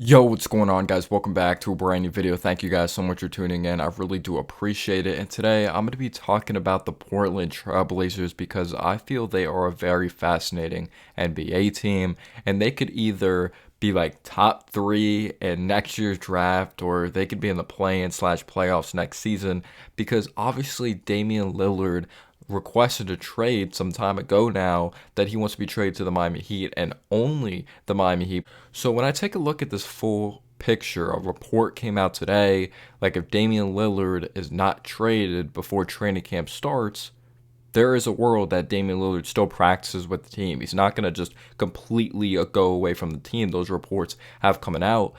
Yo, what's going on, guys? Welcome back to a brand new video. Thank you guys so much for tuning in. I really do appreciate it. And today I'm going to be talking about the Portland Trail Blazers because I feel they are a very fascinating NBA team, and they could either be like top three in next year's draft, or they could be in the play-in slash playoffs next season because obviously Damian Lillard requested a trade some time ago now that he wants to be traded to the Miami Heat and only the Miami Heat. So when I take a look at this full picture, a report came out today, like if Damian Lillard is not traded before training camp starts, there is a world that Damian Lillard still practices with the team. He's not going to just completely go away from the team. Those reports have come out.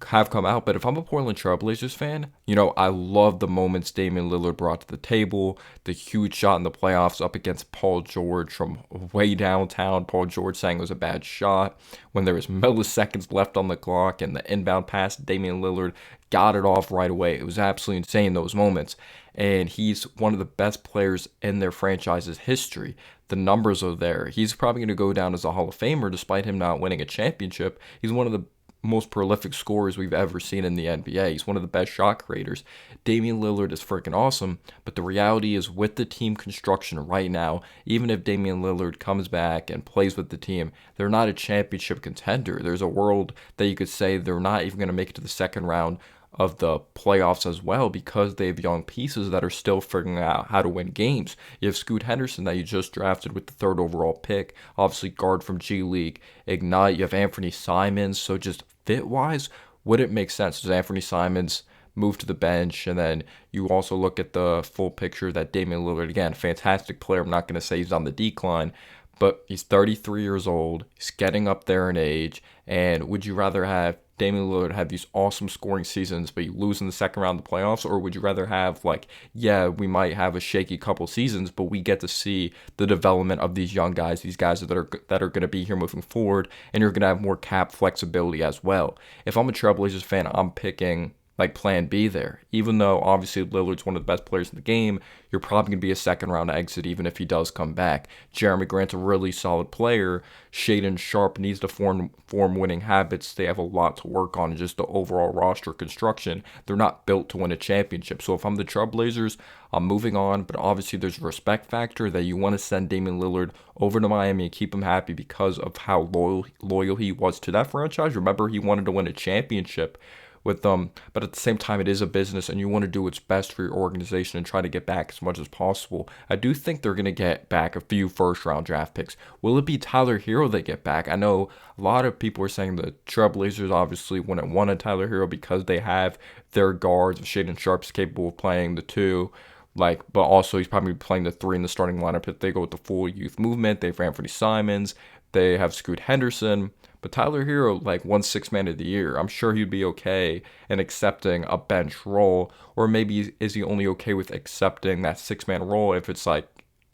But if I'm a Portland Trailblazers fan, I love the moments Damian Lillard brought to the table. The huge shot in the playoffs up against Paul George from way downtown. Paul George saying it was a bad shot when there was milliseconds left on the clock, and the inbound pass, Damian Lillard got it off right away. It was absolutely insane, those moments. And he's one of the best players in their franchise's history. The numbers are there. He's probably going to go down as a Hall of Famer despite him not winning a championship. He's one of the most prolific scorers we've ever seen in the NBA. He's one of the best shot creators. Damian Lillard is freaking awesome, but the reality is with the team construction right now, even if Damian Lillard comes back and plays with the team, they're not a championship contender. There's a world that you could say they're not even going to make it to the second round of the playoffs as well because they have young pieces that are still figuring out how to win games. You have Scoot Henderson that you just drafted with the third overall pick, obviously guard from G League, Ignite. You have Anthony Simons, so just fit wise, would it make sense? Does Anthony Simons move to the bench? And then you also look at the full picture that Damian Lillard, again, fantastic player. I'm not going to say he's on the decline, but he's 33 years old. He's getting up there in age. And would you rather have Damian Lillard have these awesome scoring seasons, but you lose in the second round of the playoffs? Or would you rather have, like, yeah, we might have a shaky couple seasons, but we get to see the development of these young guys, these guys that are going to be here moving forward, and you're going to have more cap flexibility as well. If I'm a Trailblazers fan, I'm picking like plan B there. Even though obviously Lillard's one of the best players in the game, you're probably going to be a second round exit even if he does come back. Jeremy Grant's a really solid player. Shaedon Sharpe needs to form winning habits. They have a lot to work on in just the overall roster construction. They're not built to win a championship. So if I'm the Trailblazers, I'm moving on, but obviously there's a respect factor that you want to send Damian Lillard over to Miami and keep him happy because of how loyal he was to that franchise. Remember, he wanted to win a championship with them, but at the same time, it is a business and you want to do what's best for your organization and try to get back as much as possible. I do think they're going to get back a few first round draft picks. Will it be Tyler Herro they get back? I know a lot of people are saying the Trailblazers obviously wouldn't want a Tyler Herro because they have their guards. Shaedon Sharpe's capable of playing the two. But also he's probably playing the three in the starting lineup if they go with the full youth movement. They have Anthony Simons, they have Scoot Henderson, but Tyler Herro won six man of the year. I'm sure he'd be okay in accepting a bench role, or maybe is he only okay with accepting that six-man role if it's like,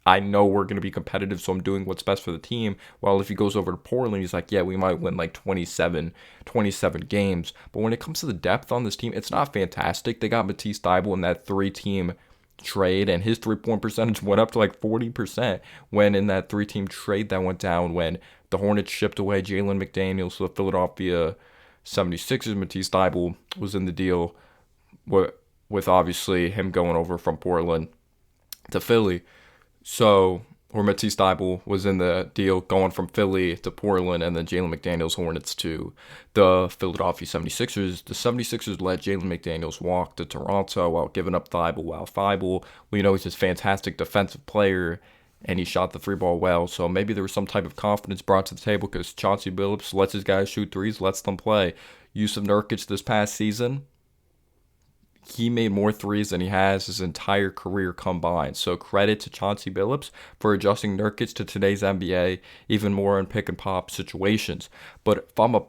I know we're going to be competitive, so I'm doing what's best for the team. Well, if he goes over to Portland, he's like, yeah, we might win like 27 games. But when it comes to the depth on this team, it's not fantastic. They got Matisse Thybulle in that three-team trade, and his three-point percentage went up to like 40% when in that three-team trade that went down when the Hornets shipped away Jalen McDaniels to the Philadelphia 76ers. Matisse Thybulle was in the deal with obviously him going over from Portland to Philly. So, or Matisse Thybulle was in the deal going from Philly to Portland, and then Jalen McDaniels Hornets to the Philadelphia 76ers. The 76ers let Jalen McDaniels walk to Toronto while giving up Thybulle. While Thybulle, we know he's a fantastic defensive player, and he shot the three ball well. So maybe there was some type of confidence brought to the table because Chauncey Billups lets his guys shoot threes, lets them play. Yusuf Nurkic this past season, he made more threes than he has his entire career combined. So credit to Chauncey Billups for adjusting Nurkic to today's NBA, even more in pick and pop situations. But if I'm a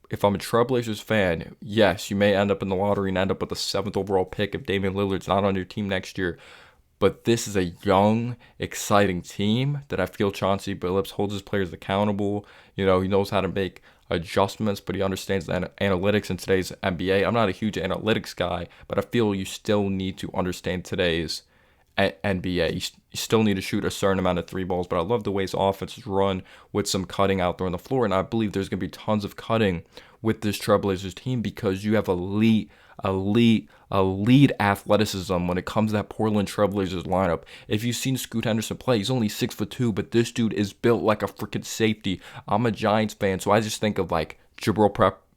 Trailblazers fan, yes, you may end up in the lottery and end up with the seventh overall pick if Damian Lillard's not on your team next year. But this is a young, exciting team that I feel Chauncey Billups holds his players accountable. He knows how to make adjustments, but he understands the analytics in today's NBA. I'm not a huge analytics guy, but I feel you still need to understand today's NBA. You still need to shoot a certain amount of three balls, but I love the way his offense is run with some cutting out there on the floor, and I believe there's going to be tons of cutting with this Trailblazers team because you have elite athleticism when it comes to that Portland Trailblazers lineup. If you've seen Scoot Henderson play, he's only 6'2", but this dude is built like a freaking safety. I'm a Giants fan, so I just think of like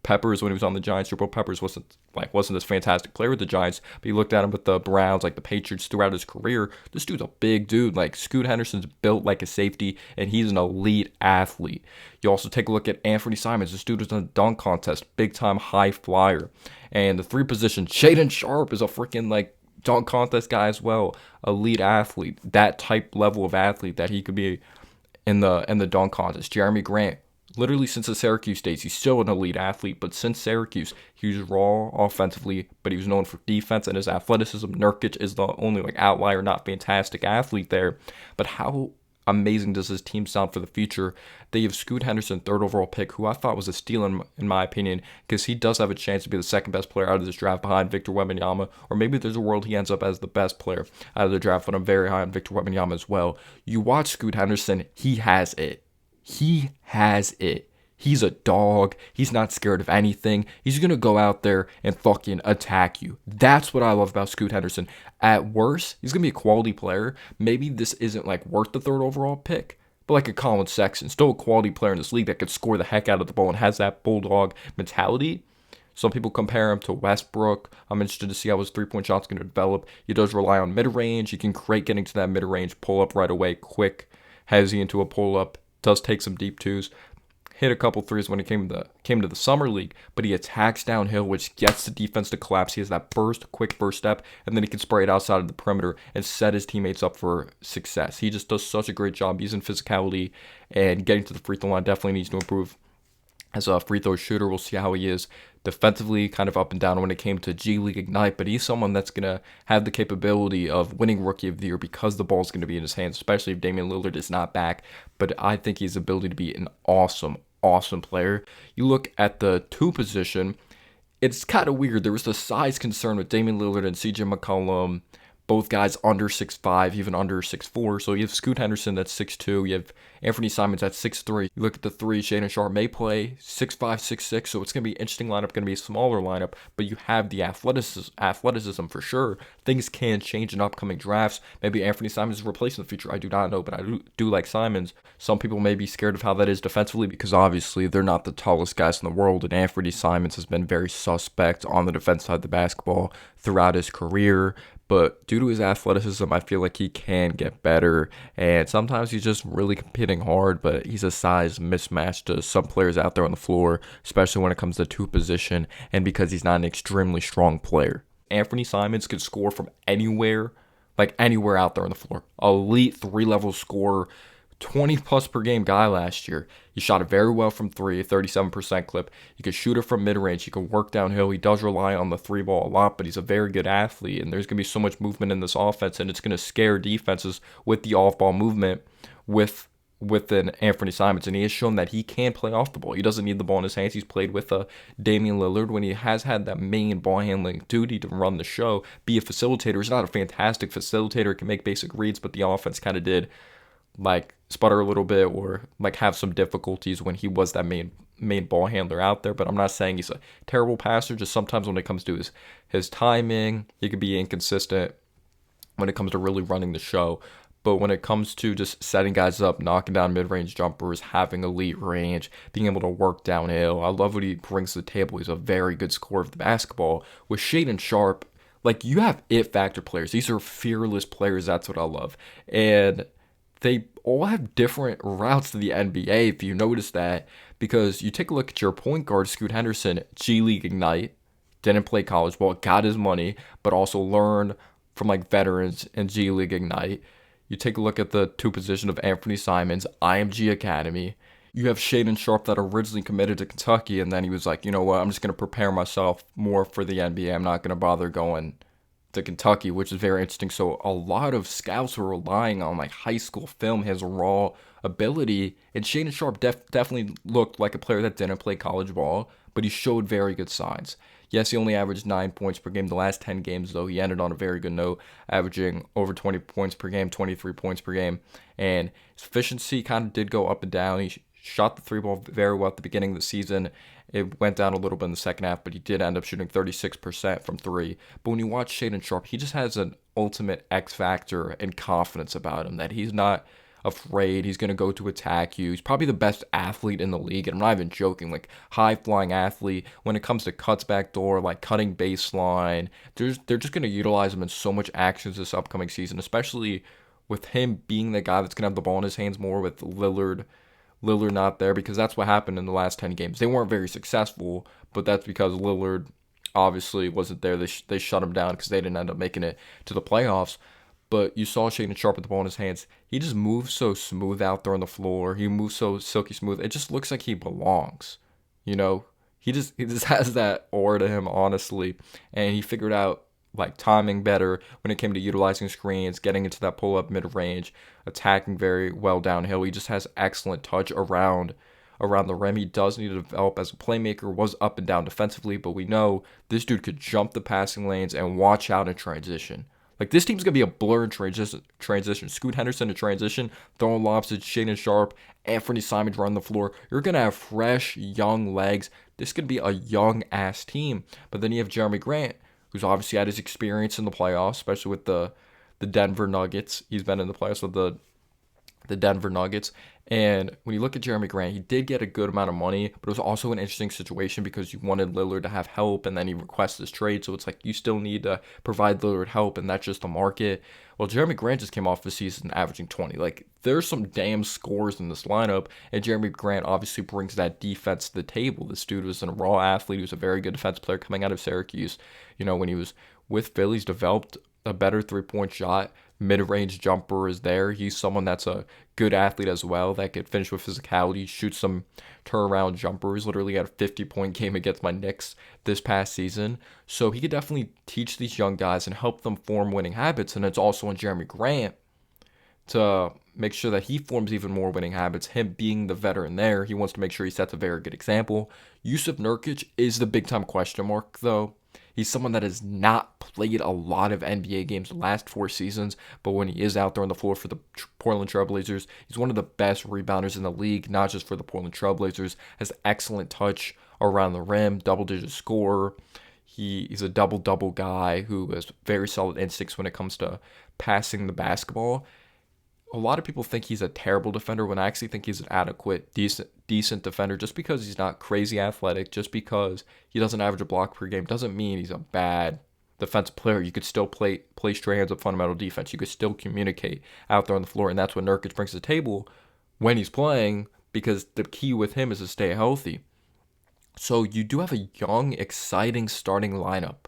Peppers when he was on the Giants. Jabril Peppers wasn't this fantastic player with the Giants, but you looked at him with the Browns, like the Patriots throughout his career. This dude's a big dude. Like Scoot Henderson's built like a safety, and he's an elite athlete. You also take a look at Anthony Simons. This dude was in a dunk contest, big time high flyer. And the three position, Shaedon Sharpe is a freaking like dunk contest guy as well, elite athlete. That type level of athlete that he could be in the dunk contest. Jeremy Grant. Literally since the Syracuse days, he's still an elite athlete, but since Syracuse, he was raw offensively, but he was known for defense and his athleticism. Nurkic is the only like outlier, not fantastic athlete there. But how amazing does this team sound for the future? They have Scoot Henderson, third overall pick, who I thought was a steal in my opinion, because he does have a chance to be the second best player out of this draft behind Victor Wembanyama, or maybe there's a world he ends up as the best player out of the draft, but I'm very high on Victor Wembanyama as well. You watch Scoot Henderson, he has it. He has it. He's a dog. He's not scared of anything. He's going to go out there and fucking attack you. That's what I love about Scoot Henderson. At worst, he's going to be a quality player. Maybe this isn't like worth the third overall pick, but like a Colin Sexton, still a quality player in this league that could score the heck out of the ball and has that bulldog mentality. Some people compare him to Westbrook. I'm interested to see how his three-point shot's going to develop. He does rely on mid-range. He can create getting to that mid-range pull-up right away, quick, has he into a pull-up. Does take some deep twos, hit a couple threes when he came to the summer league, but he attacks downhill, which gets the defense to collapse. He has that quick burst step, and then he can spray it outside of the perimeter and set his teammates up for success. He just does such a great job using physicality, and getting to the free throw line definitely needs to improve. As a free throw shooter, we'll see how he is defensively, kind of up and down when it came to G League Ignite, but he's someone that's going to have the capability of winning Rookie of the Year because the ball's going to be in his hands, especially if Damian Lillard is not back. But I think he has the ability to be an awesome player. You look at the two position, it's kind of weird. There was the size concern with Damian Lillard and CJ McCollum. Both guys under 6'5", even under 6'4". So you have Scoot Henderson that's 6'2". You have Anthony Simons at 6'3". You look at the three, Shaedon Sharpe may play 6'5", 6'6". So it's going to be an interesting lineup, going to be a smaller lineup. But you have the athleticism for sure. Things can change in upcoming drafts. Maybe Anthony Simons is replaced in the future. I do not know, but I do like Simons. Some people may be scared of how that is defensively because obviously they're not the tallest guys in the world. And Anthony Simons has been very suspect on the defense side of the basketball throughout his career. But due to his athleticism, I feel like he can get better. And sometimes he's just really competing hard, but he's a size mismatch to some players out there on the floor, especially when it comes to two position, and because he's not an extremely strong player. Anthony Simons could score from anywhere, like anywhere out there on the floor. Elite three-level scorer, 20-plus per game guy last year. He shot it very well from three, 37% clip. He could shoot it from mid-range. He could work downhill. He does rely on the three ball a lot, but he's a very good athlete, and there's going to be so much movement in this offense, and it's going to scare defenses with the off-ball movement with an Anthony Simons, and he has shown that he can play off the ball. He doesn't need the ball in his hands. He's played with Damian Lillard when he has had that main ball handling duty to run the show, be a facilitator. He's not a fantastic facilitator, can make basic reads, but the offense kind of did like sputter a little bit or like have some difficulties when he was that main ball handler out there. But I'm not saying he's a terrible passer, just sometimes when it comes to his timing, he could be inconsistent when it comes to really running the show. But when it comes to just setting guys up, knocking down mid-range jumpers, having elite range, being able to work downhill, I love what he brings to the table. He's a very good scorer of the basketball. With Shaedon Sharpe, like, you have it factor players. These are fearless players. That's what I love. And they all have different routes to the NBA, if you notice that, because you take a look at your point guard, Scoot Henderson, G League Ignite, didn't play college ball, got his money, but also learned from like veterans in G League Ignite. You take a look at the two position of Anthony Simons, IMG Academy. You have Shaedon Sharpe that originally committed to Kentucky, and then he was like, you know what, I'm just going to prepare myself more for the NBA. I'm not going to bother going to Kentucky, which is very interesting. So a lot of scouts were relying on like high school film, his raw ability, and Shaedon Sharpe definitely looked like a player that didn't play college ball, but he showed very good signs. Yes, he only averaged 9 points per game. The last 10 games, though, he ended on a very good note, averaging over 20 points per game, 23 points per game. And his efficiency kind of did go up and down. He shot the three ball very well at the beginning of the season. It went down a little bit in the second half, but he did end up shooting 36% from three. But when you watch Shaedon Sharpe, he just has an ultimate X factor and confidence about him that he's not afraid. He's going to go to attack you. He's probably the best athlete in the league, and I'm not even joking. Like, high flying athlete. When it comes to cuts back door, like cutting baseline, they're just going to utilize him in so much actions this upcoming season, especially with him being the guy that's going to have the ball in his hands more with Lillard not there, because that's what happened in the last 10 games. They weren't very successful, but that's because Lillard obviously wasn't there. They shut him down because they didn't end up making it to the playoffs. But you saw Shaedon Sharpe with the ball in his hands. He just moves so smooth out there on the floor. He moves so silky smooth. It just looks like he belongs. You know, he just has that aura to him, honestly. And he figured out like timing better when it came to utilizing screens, getting into that pull-up mid-range, attacking very well downhill. He just has excellent touch around the rim. He does need to develop as a playmaker, was up and down defensively, but we know this dude could jump the passing lanes and watch out in transition. Like, this team's going to be a blur in transition. Scoot Henderson in transition, throwing lobs to Shaedon Sharpe, Anthony Simons running the floor. You're going to have fresh, young legs. This could be a young-ass team. But then you have Jeremy Grant, who's obviously had his experience in the playoffs, especially with the Denver Nuggets. He's been in the playoffs with the Denver Nuggets. And when you look at Jeremy Grant, he did get a good amount of money, but it was also an interesting situation because you wanted Lillard to have help, and then he requests this trade. So it's like you still need to provide Lillard help, and that's just the market. Well, Jeremy Grant just came off the season averaging 20. Like, there's some damn scores in this lineup, and Jeremy Grant obviously brings that defense to the table. This dude was a raw athlete. He was a very good defense player coming out of Syracuse. You know, when he was with Philly, he's developed a better three-point shot. Mid-range jumper is there. He's someone that's a good athlete as well that could finish with physicality, shoot some turnaround jumpers. Literally had a 50-point game against my Knicks this past season. So he could definitely teach these young guys and help them form winning habits. And it's also on Jeremy Grant to make sure that he forms even more winning habits. Him being the veteran there, he wants to make sure he sets a very good example. Yusuf Nurkic is the big-time question mark, though. He's someone that has not played a lot of NBA games the last 4 seasons, but when he is out there on the floor for the Portland Trailblazers, he's one of the best rebounders in the league, not just for the Portland Trailblazers. Has excellent touch around the rim, double-digit scorer. He's a double-double guy who has very solid instincts when it comes to passing the basketball. A lot of people think he's a terrible defender when I actually think he's an adequate, decent defender. Just because he's not crazy athletic, just because he doesn't average a block per game, doesn't mean he's a bad defensive player. You could still play straight hands up fundamental defense. You could still communicate out there on the floor, and that's what Nurkic brings to the table when he's playing, because the key with him is to stay healthy. So you do have a young, exciting starting lineup.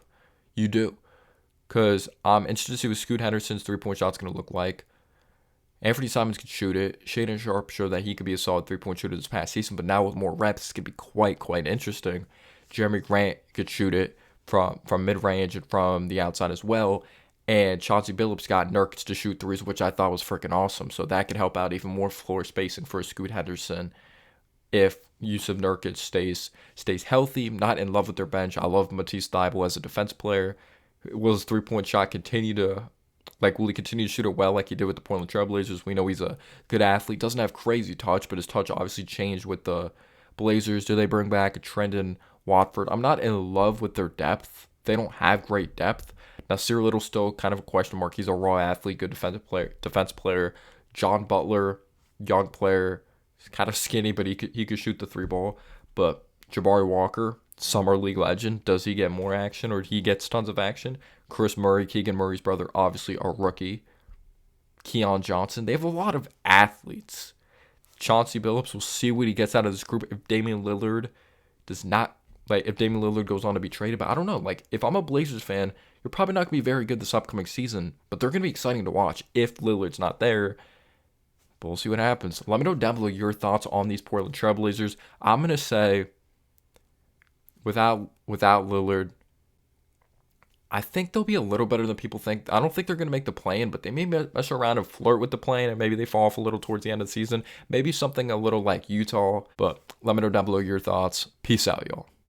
You do. Because I'm interested to see what Scoot Henderson's three-point shot's going to look like. Anthony Simons could shoot it. Shaedon Sharpe showed that he could be a solid three-point shooter this past season, but now with more reps, it could be quite interesting. Jeremy Grant could shoot it from mid-range and from the outside as well. And Chauncey Billups got Nurkic to shoot threes, which I thought was freaking awesome. So that could help out even more floor spacing for Scoot Henderson if Yusuf Nurkic stays healthy. I'm not in love with their bench. I love Matisse Thybulle as a defense player. Will his three-point shot continue to... will he continue to shoot it well like he did with the Portland Trailblazers? We know he's a good athlete. Doesn't have crazy touch, but his touch obviously changed with the Blazers. Do they bring back a Trendon Watford? I'm not in love with their depth. They don't have great depth. Now, Nasir Little's still kind of a question mark. He's a raw athlete, good defense player. John Butler, young player, kind of skinny, but he could shoot the three ball. But Jabari Walker, summer league legend, does he get more action or he gets tons of action? Chris Murray, Keegan Murray's brother, obviously a rookie. Keon Johnson. They have a lot of athletes. Chauncey Billups, we'll see what he gets out of this group. If Damian Lillard goes on to be traded, but I don't know. If I'm a Blazers fan, you're probably not going to be very good this upcoming season, but they're going to be exciting to watch if Lillard's not there. But we'll see what happens. Let me know down below your thoughts on these Portland Trailblazers. I'm going to say, without Lillard, I think they'll be a little better than people think. I don't think they're going to make the play-in, but they may mess around and flirt with the play-in, and maybe they fall off a little towards the end of the season. Maybe something a little like Utah. But let me know down below your thoughts. Peace out, y'all.